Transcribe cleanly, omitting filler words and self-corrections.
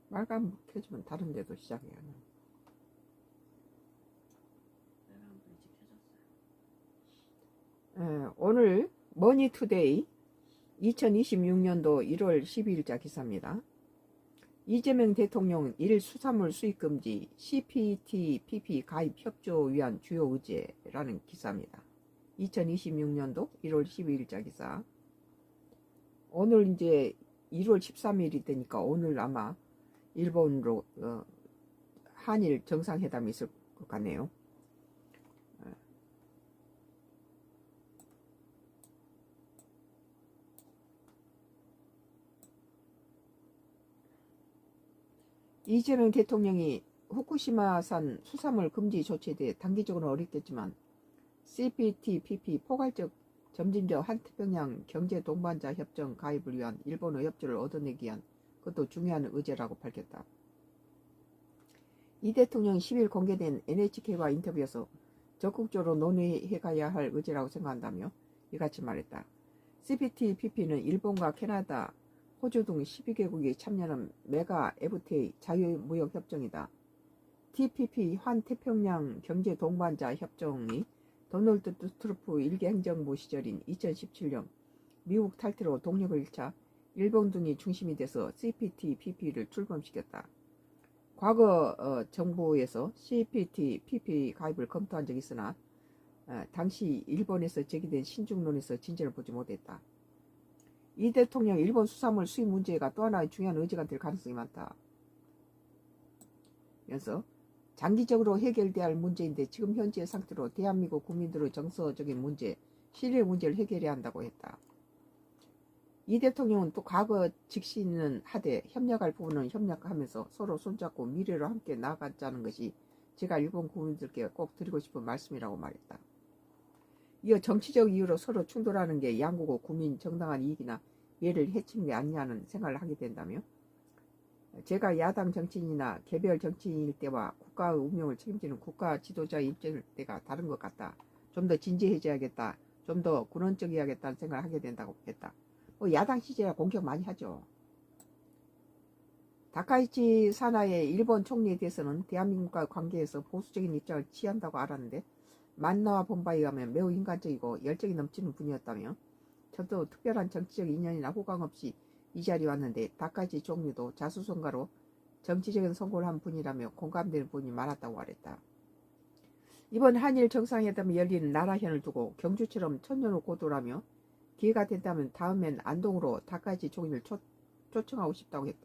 빨간 켜주면 다른 데도 시작해요. 오늘 머니투데이 2026년도 1월 12일자 기사입니다. 이재명 대통령 1 수산물 수입금지 CPTPP 가입 협조 위한 주요 의제라는 기사입니다. 2026년도 1월 12일자 기사. 오늘 이제 1월 13일이 되니까 오늘 아마 일본으로 한일 정상회담이 있을 것 같네요. 이재명 대통령이 후쿠시마산 수산물 금지 조치에 대해 단기적으로는 어렵겠지만 CPTPP 포괄적 점진적 한태평양 경제 동반자 협정 가입을 위한 일본의 협조를 얻어내기 위한 그것도 중요한 의제라고 밝혔다. 이 대통령이 10일 공개된 NHK와 인터뷰에서 적극적으로 논의해가야 할 의제라고 생각한다며 이같이 말했다. CPTPP는 일본과 캐나다, 호주 등 12개국이 참여한 메가 FTA 자유무역협정이다. TPP 환태평양 경제 동반자 협정이 도널드 트럼프 일개 행정부 시절인 2017년 미국 탈퇴로 동력을 잃자 일본 등이 중심이 돼서 CPTPP를 출범시켰다. 과거 정부에서 CPTPP 가입을 검토한 적이 있으나 당시 일본에서 제기된 신중론에서 진전을 보지 못했다. 이 대통령 일본 수산물 수입 문제가 또 하나의 중요한 의제가 될 가능성이 많다. 그래서 장기적으로 해결돼야 할 문제인데 지금 현재 상태로 대한민국 국민들의 정서적인 문제, 신뢰 문제를 해결해야 한다고 했다. 이 대통령은 또 과거 직신은 하되 협력할 부분은 협력하면서 서로 손잡고 미래로 함께 나아가자는 것이 제가 일본 국민들께 꼭 드리고 싶은 말씀이라고 말했다. 이어 정치적 이유로 서로 충돌하는 게 양국의 국민 정당한 이익이나 미래를 해치는 게 아니냐는 생각을 하게 된다며 제가 야당 정치인이나 개별 정치인일 때와 국가의 운명을 책임지는 국가 지도자의 입장일 때가 다른 것 같다. 좀 더 진지해져야겠다. 좀 더 근원적이야겠다는 생각을 하게 된다고 했다. 야당 시절에 공격 많이 하죠. 다카이치 사나의 일본 총리에 대해서는 대한민국과 관계에서 보수적인 입장을 취한다고 알았는데 만나와 본 바에 의하면 매우 인간적이고 열정이 넘치는 분이었다며 저도 특별한 정치적 인연이나 호강 없이 이 자리에 왔는데 다카이치 총리도 자수성가로 정치적인 성공을 한 분이라며 공감되는 분이 많았다고 말했다. 이번 한일 정상회담이 열리는 나라현을 두고 경주처럼 천년의 고도라며 기회가 된다면 다음엔 안동으로 다카이치 총리를 초청하고 싶다고 했다.